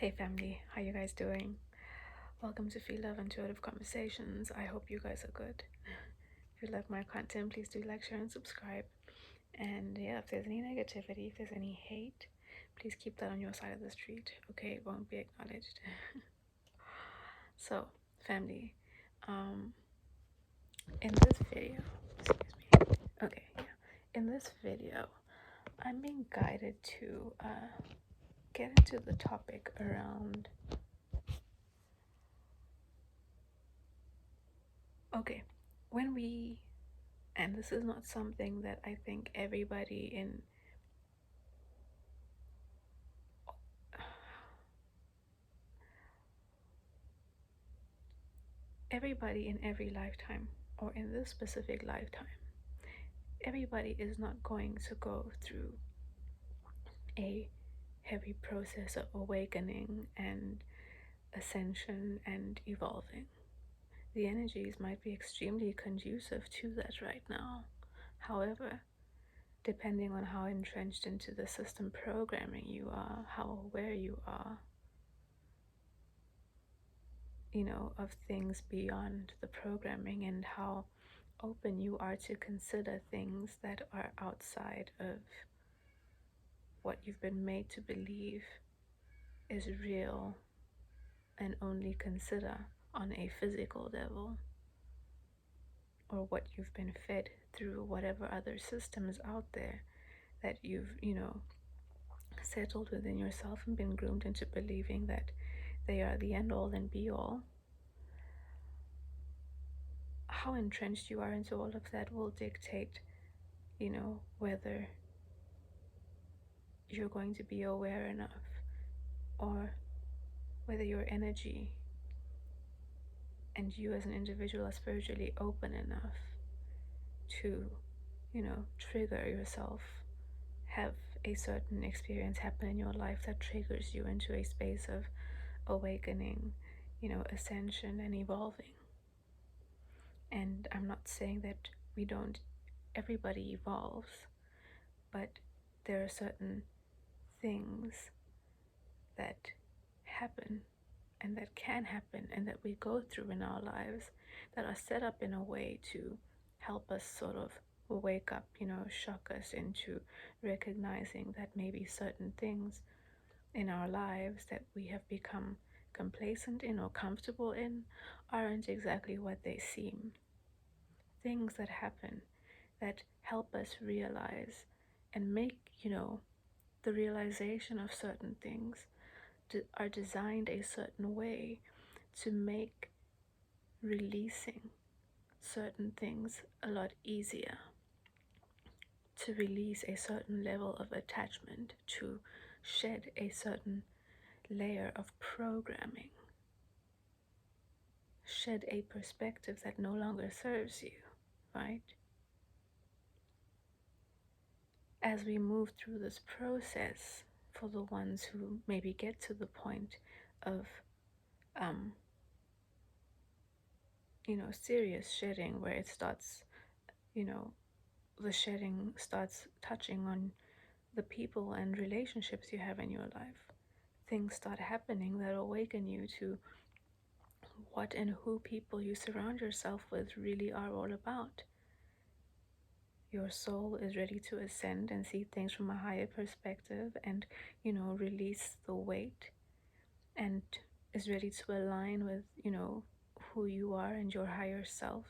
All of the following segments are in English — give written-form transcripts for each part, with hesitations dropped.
Hey family, how you guys doing? Welcome to Phie.Love Intuitive Conversations. I hope you guys are good. If you love my content, please do like, share, and subscribe. And yeah, if there's any negativity, if there's any hate, please keep that on your side of the street. Okay, it won't be acknowledged. So, family, in this video, excuse me. Okay, yeah. In this video, I'm being guided to get into the topic around. Okay, when we, and this is not something that I think everybody in every lifetime, or in this specific lifetime, everybody is not going to go through a heavy process of awakening and ascension and evolving. The energies might be extremely conducive to that right now. However, depending on how entrenched into the system programming you are, how aware you are, of things beyond the programming, and how open you are to consider things that are outside of what you've been made to believe is real and only consider on a physical level, or what you've been fed through whatever other systems out there that you've, settled within yourself and been groomed into believing that they are the end all and be all. How entrenched you are into all of that will dictate, whether you're going to be aware enough, or whether your energy and you as an individual are spiritually open enough to, trigger yourself, have a certain experience happen in your life that triggers you into a space of awakening, ascension and evolving. And I'm not saying that everybody evolves, but there are certain things that happen and that can happen and that we go through in our lives that are set up in a way to help us sort of wake up, shock us into recognizing that maybe certain things in our lives that we have become complacent in or comfortable in aren't exactly what they seem. Things that happen that help us realize and make, the realization of certain things are designed a certain way to make releasing certain things a lot easier, to release a certain level of attachment, to shed a certain layer of programming, shed a perspective that no longer serves you, right? As we move through this process, for the ones who maybe get to the point of serious shedding, where it starts, the shedding starts touching on the people and relationships you have in your life. Things start happening that awaken you to what and who people you surround yourself with really are all about. Your soul is ready to ascend and see things from a higher perspective and, release the weight, and is ready to align with, who you are and your higher self,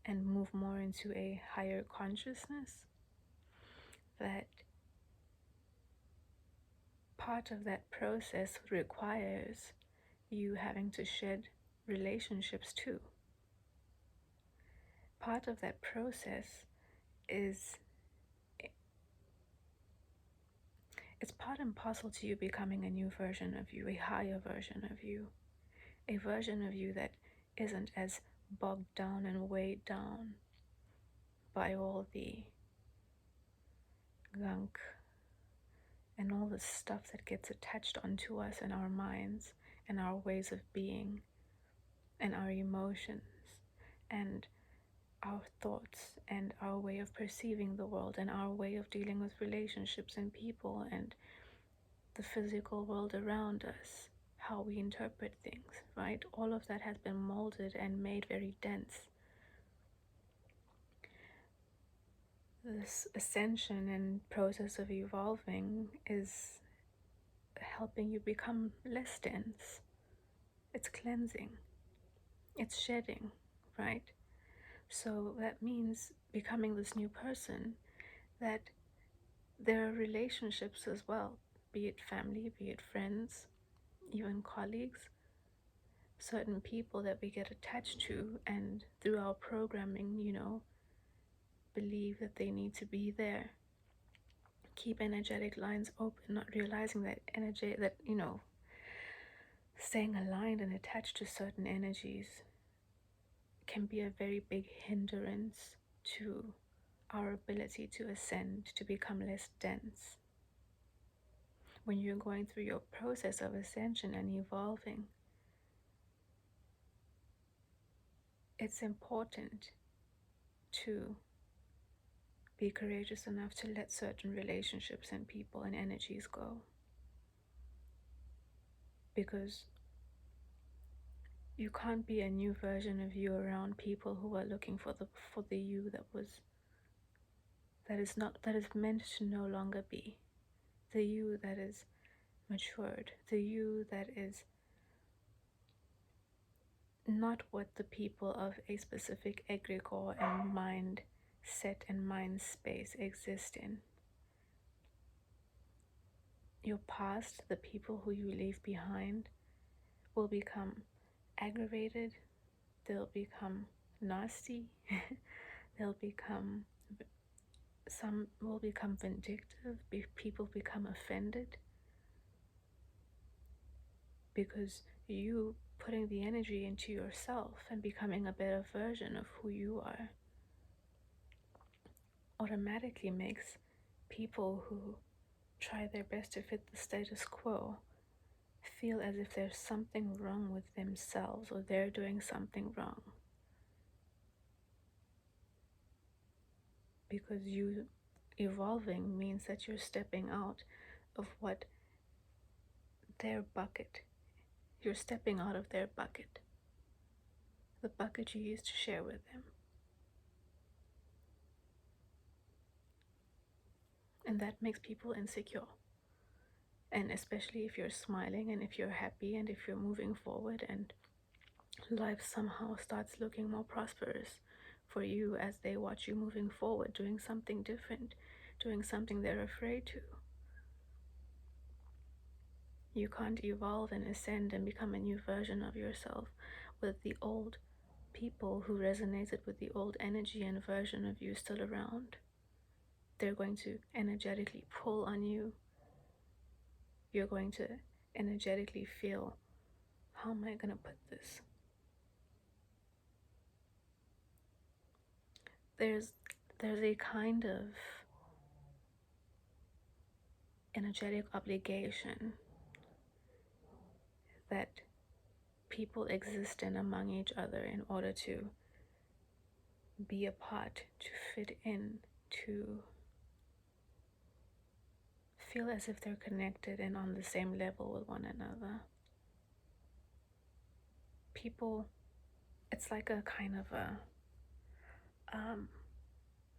and move more into a higher consciousness. That part of that process requires you having to shed relationships too. Part of that process is, it's part and parcel to you becoming a new version of you, a higher version of you, a version of you that isn't as bogged down and weighed down by all the gunk and all the stuff that gets attached onto us in our minds and our ways of being and our emotions and our thoughts and our way of perceiving the world and our way of dealing with relationships and people and the physical world around us, how we interpret things, right? All of that has been molded and made very dense. This ascension and process of evolving is helping you become less dense. It's cleansing, it's shedding, right? So that means becoming this new person, that there are relationships as well, be it family, be it friends, even colleagues, certain people that we get attached to, and through our programming, believe that they need to be there. Keep energetic lines open, not realizing that energy, that, staying aligned and attached to certain energies can be a very big hindrance to our ability to ascend, to become less dense. When you're going through your process of ascension and evolving, it's important to be courageous enough to let certain relationships and people and energies go. Because you can't be a new version of you around people who are looking for the you that is meant to no longer be. The you that is matured, the you that is not what the people of a specific egregore and mind set and mind space exist in. Your past, the people who you leave behind, will become aggravated, they'll become nasty, they'll become, some will become vindictive, people become offended, because you putting the energy into yourself and becoming a better version of who you are automatically makes people who try their best to fit the status quo feel as if there's something wrong with themselves or they're doing something wrong. Because you evolving means that you're stepping out of what their bucket, you're stepping out of their bucket, the bucket you used to share with them. And that makes people insecure. And especially if you're smiling and if you're happy and if you're moving forward and life somehow starts looking more prosperous for you as they watch you moving forward, doing something different, doing something they're afraid to. You can't evolve and ascend and become a new version of yourself with the old people who resonated with the old energy and version of you still around. They're going to energetically pull on you. You're going to energetically feel, how am I going to put this? There's a kind of energetic obligation that people exist in among each other in order to be a part, to fit in, to feel as if they're connected and on the same level with one another. People, it's like a kind of a,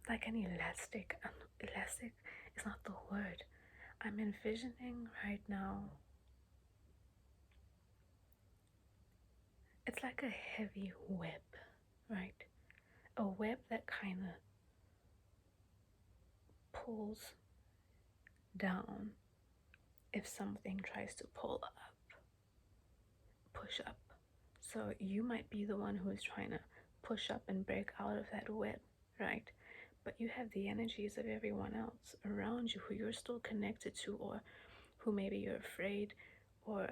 like an elastic. Elastic is not the word. I'm envisioning right now. It's like a heavy web, right? A web that kind of pulls down if something tries to pull up, push up. So you might be the one who is trying to push up and break out of that web, right? But you have the energies of everyone else around you who you're still connected to, or who maybe you're afraid, or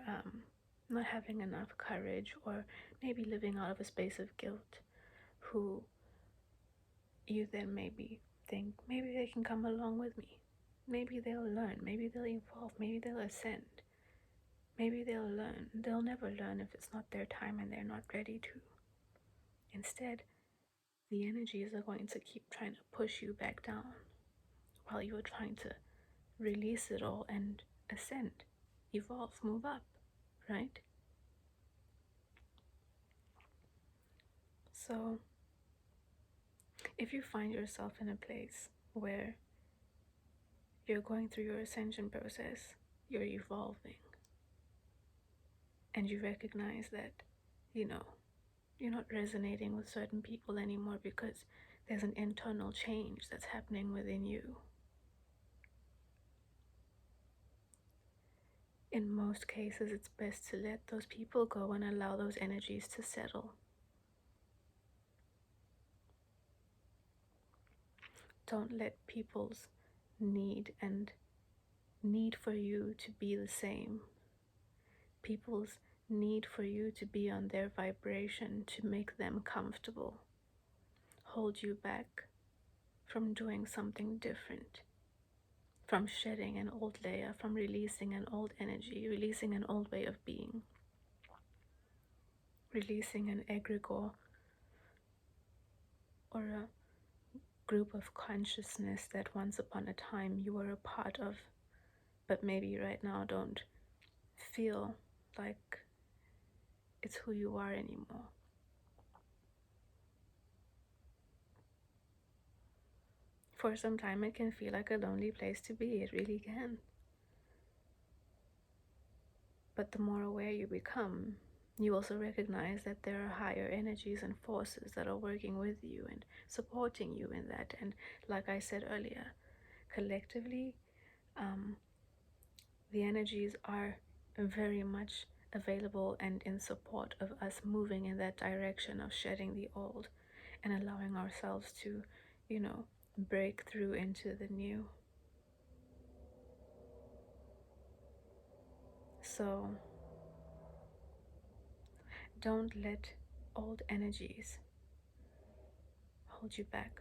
not having enough courage, or maybe living out of a space of guilt, who you then maybe think, maybe they can come along with me. Maybe they'll learn, maybe they'll evolve, maybe they'll ascend. Maybe they'll learn. They'll never learn if it's not their time and they're not ready to. Instead, the energies are going to keep trying to push you back down while you're trying to release it all and ascend. evolve, move up, right? So if you find yourself in a place where you're going through your ascension process, you're evolving, and you recognize that, you know, you're not resonating with certain people anymore because there's an internal change that's happening within you. In most cases, it's best to let those people go and allow those energies to settle. Don't let people's need for you to be the same, people's need for you to be on their vibration to make them comfortable, hold you back from doing something different, from shedding an old layer, from releasing an old energy, releasing an old way of being, releasing an egregore or a group of consciousness that once upon a time you were a part of, but maybe right now don't feel like it's who you are anymore. For some time, it can feel like a lonely place to be. It really can. But the more aware you become, you also recognize that there are higher energies and forces that are working with you and supporting you in that. And like I said earlier, collectively, the energies are very much available and in support of us moving in that direction of shedding the old and allowing ourselves to, break through into the new. So don't let old energies hold you back.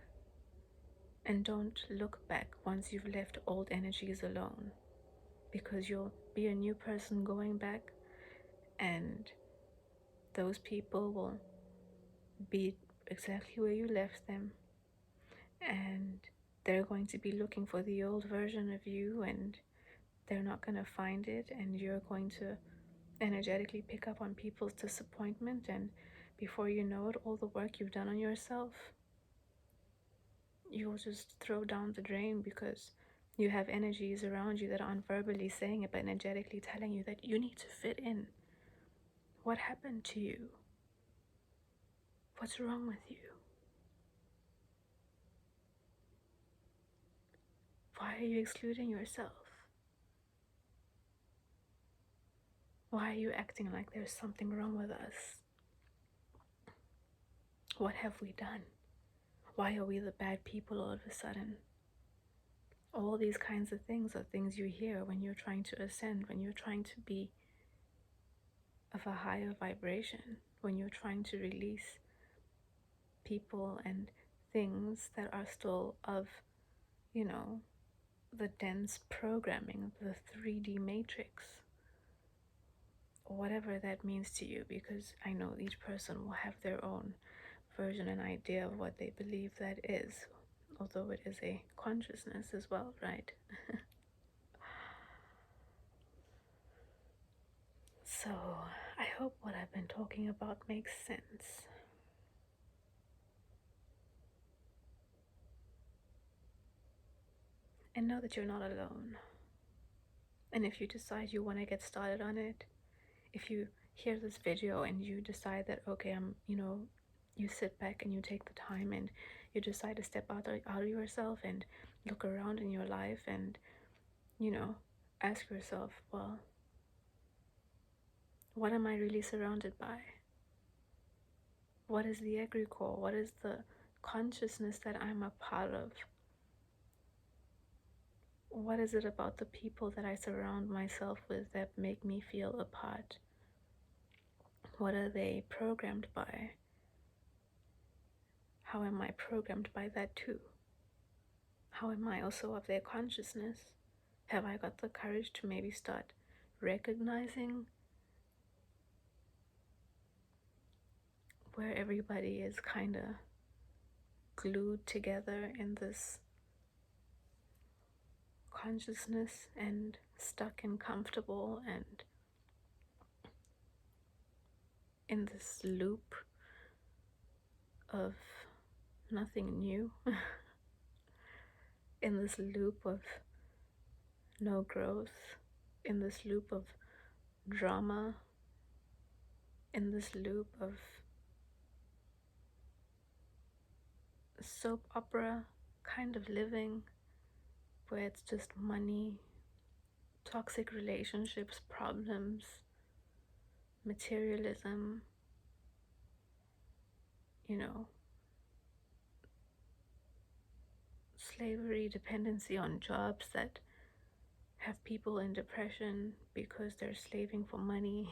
And don't look back once you've left old energies alone, because you'll be a new person going back, and those people will be exactly where you left them. And they're going to be looking for the old version of you, and they're not going to find it. And you're going to energetically pick up on people's disappointment. And before you know it, all the work you've done on yourself, you'll just throw down the drain because you have energies around you that aren't verbally saying it, but energetically telling you that you need to fit in. What happened to you? What's wrong with you? Why are you excluding yourself? Why are you acting like there's something wrong with us? What have we done? Why are we the bad people all of a sudden? All these kinds of things are things you hear when you're trying to ascend, when you're trying to be of a higher vibration, when you're trying to release people and things that are still of, you know, the dense programming, the 3D matrix, or whatever that means to you, because I know each person will have their own version and idea of what they believe that is, although it is a consciousness as well, right? So, I hope what I've been talking about makes sense. And know that you're not alone. And if you decide you want to get started on it, if you hear this video and you decide that, okay, you sit back and you take the time and you decide to step out of yourself and look around in your life and, ask yourself, well, what am I really surrounded by? What is the egregore? What is the consciousness that I'm a part of? What is it about the people that I surround myself with that make me feel a part? What are they programmed by? How am I programmed by that too? How am I also of their consciousness? Have I got the courage to maybe start recognizing where everybody is kind of glued together in this consciousness and stuck and comfortable and in this loop of nothing new, in this loop of no growth, in this loop of drama, in this loop of soap opera kind of living where it's just money, toxic relationships, problems, materialism, you know, slavery, dependency on jobs that have people in depression because they're slaving for money,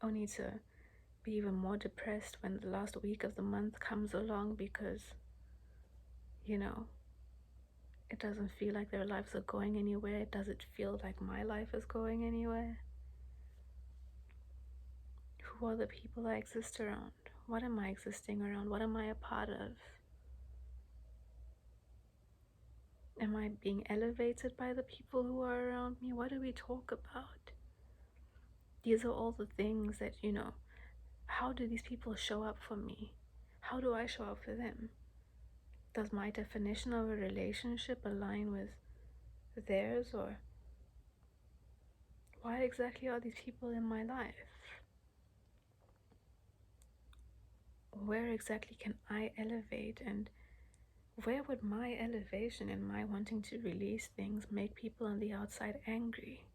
only to be even more depressed when the last week of the month comes along because, you know, it doesn't feel like their lives are going anywhere. Does it feel like my life is going anywhere? Who are the people I exist around? What am I existing around? What am I a part of? Am I being elevated by the people who are around me? What do we talk about? These are all the things that, you know, how do these people show up for me? How do I show up for them? Does my definition of a relationship align with theirs, or why exactly are these people in my life? Where exactly can I elevate, and where would my elevation and my wanting to release things make people on the outside angry,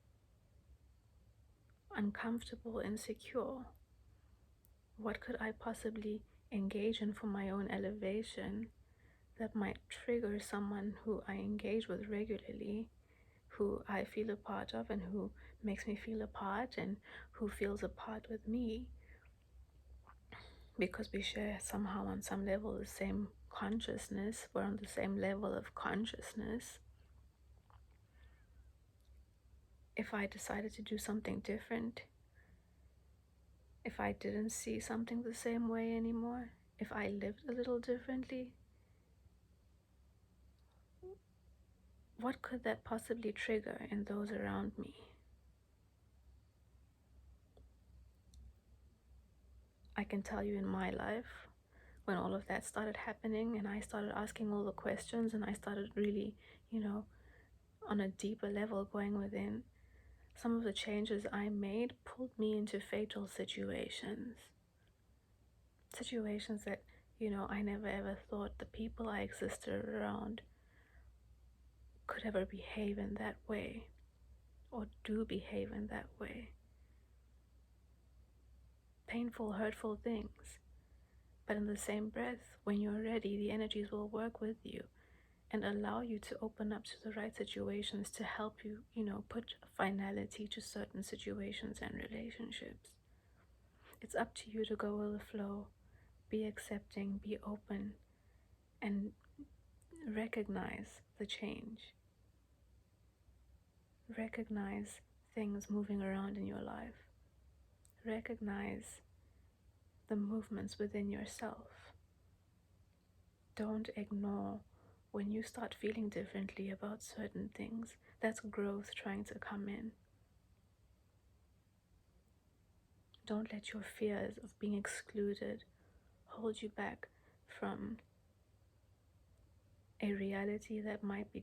uncomfortable, insecure? What could I possibly engage in for my own elevation that might trigger someone who I engage with regularly, who I feel a part of, and who makes me feel a part, and who feels a part with me, because we share somehow on some level the same consciousness, we're on the same level of consciousness. If I decided to do something different, if I didn't see something the same way anymore, if I lived a little differently, what could that possibly trigger in those around me? I can tell you in my life, when all of that started happening and I started asking all the questions and I started really, you know, on a deeper level going within, some of the changes I made pulled me into fatal situations. Situations that, you know, I never ever thought the people I existed around could ever behave in that way or do behave in that way. Painful, hurtful things. But in the same breath, when you're ready, the energies will work with you and allow you to open up to the right situations to help you, you know, put a finality to certain situations and relationships. It's up to you to go with the flow, be accepting, be open, and recognize the change. Recognize things moving around in your life. Recognize the movements within yourself. Don't ignore when you start feeling differently about certain things. That's growth trying to come in. Don't let your fears of being excluded hold you back from a reality that might be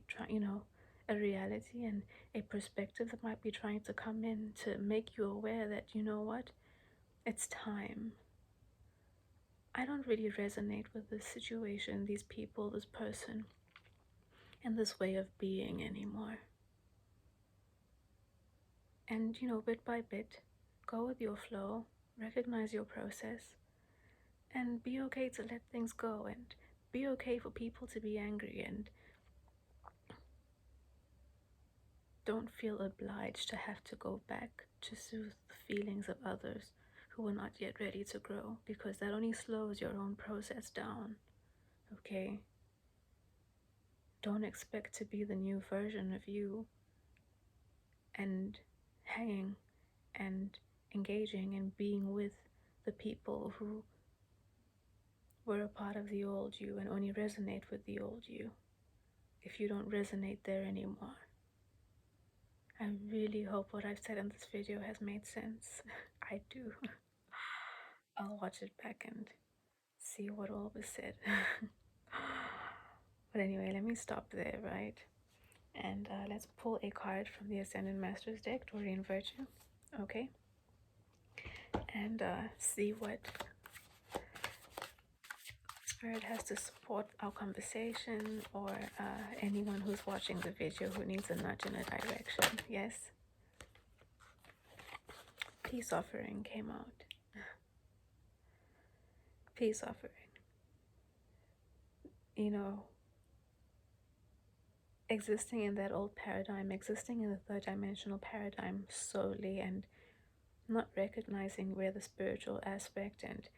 a reality and a perspective that might be trying to come in to make you aware that, you know what, it's time. I don't really resonate with this situation, these people, this person, and this way of being anymore. And, you know, bit by bit, go with your flow, recognize your process, and be okay to let things go, and be okay for people to be angry, and don't feel obliged to have to go back to soothe the feelings of others who are not yet ready to grow, because that only slows your own process down, okay? Don't expect to be the new version of you and hanging and engaging and being with the people who were a part of the old you and only resonate with the old you. if you don't resonate there anymore. I really hope what I've said in this video has made sense. I do. I'll watch it back and see what all was said. But anyway, let me stop there, right? And let's pull a card from the Ascended Masters deck, Doreen Virtue, okay? And see what Spirit has to support our conversation, or anyone who's watching the video who needs a nudge in a direction. Yes? Peace offering came out. Peace offering. You know, existing in that old paradigm, existing in the third dimensional paradigm solely, and not recognizing where the spiritual aspect and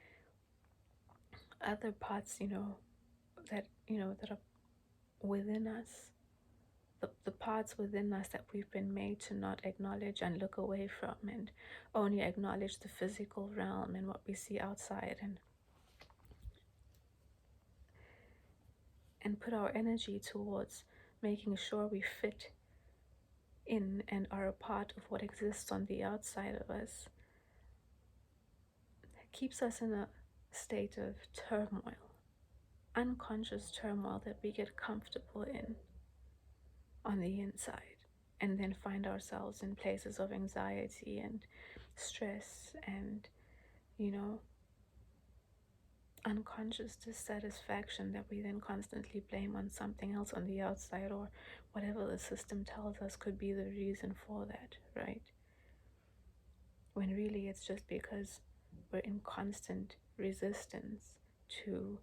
other parts, that are within us, the parts within us that we've been made to not acknowledge and look away from, and only acknowledge the physical realm and what we see outside, and put our energy towards making sure we fit in and are a part of what exists on the outside of us, keeps us in a state of turmoil, unconscious turmoil that we get comfortable in on the inside, and then find ourselves in places of anxiety and stress and, unconscious dissatisfaction that we then constantly blame on something else on the outside, or whatever the system tells us could be the reason for that, right? When really it's just because we're in constant resistance to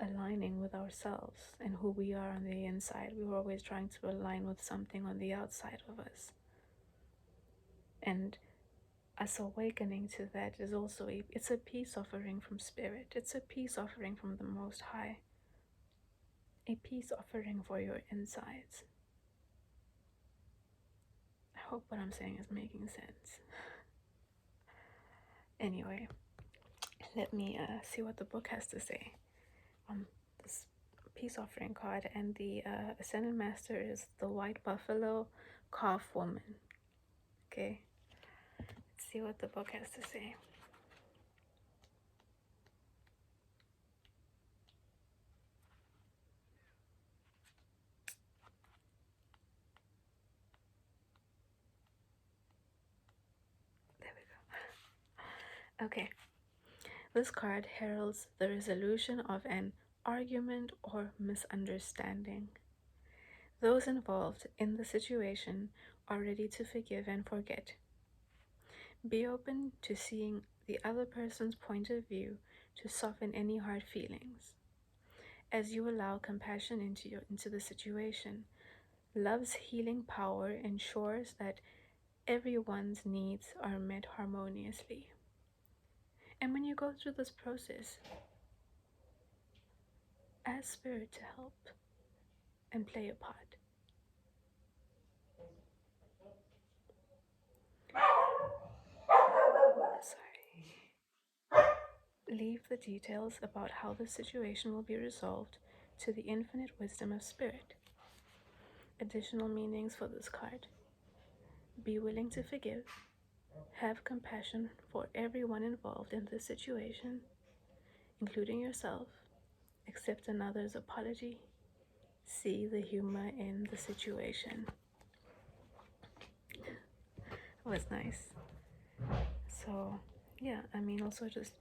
aligning with ourselves and who we are on the inside. We were always trying to align with something on the outside of us. And us awakening to that is also it's a peace offering from Spirit. It's a peace offering from the Most High. A peace offering for your insides. I hope what I'm saying is making sense. Anyway, let me see what the book has to say on this peace offering card. And the Ascended Master is the White Buffalo Calf Woman. Okay, let's see what the book has to say. There we go. Okay, this card heralds the resolution of an argument or misunderstanding. Those involved in the situation are ready to forgive and forget. Be open to seeing the other person's point of view to soften any hard feelings. As you allow compassion into the situation, love's healing power ensures that everyone's needs are met harmoniously. And when you go through this process, ask Spirit to help and play a part. Sorry. Leave the details about how the situation will be resolved to the infinite wisdom of Spirit. Additional meanings for this card. Be willing to forgive. Have compassion for everyone involved in this situation, including yourself. Accept another's apology. See the humor in the situation. It was nice. So, yeah, also just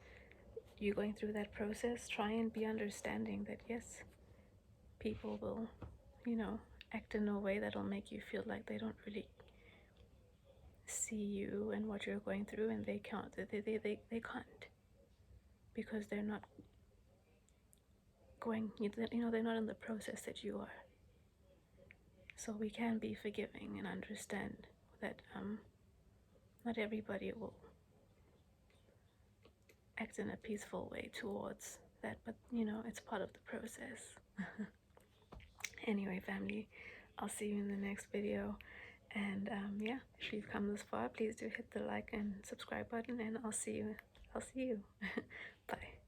you going through that process, try and be understanding that, yes, people will, act in a way that'll make you feel like they don't really see you and what you're going through, and they can't. They can't, because they're not going, they're not in the process that you are. So we can be forgiving and understand that not everybody will act in a peaceful way towards that, but it's part of the process. Anyway, family, I'll see you in the next video. And yeah, if you've come this far, please do hit the like and subscribe button, and I'll see you. Bye.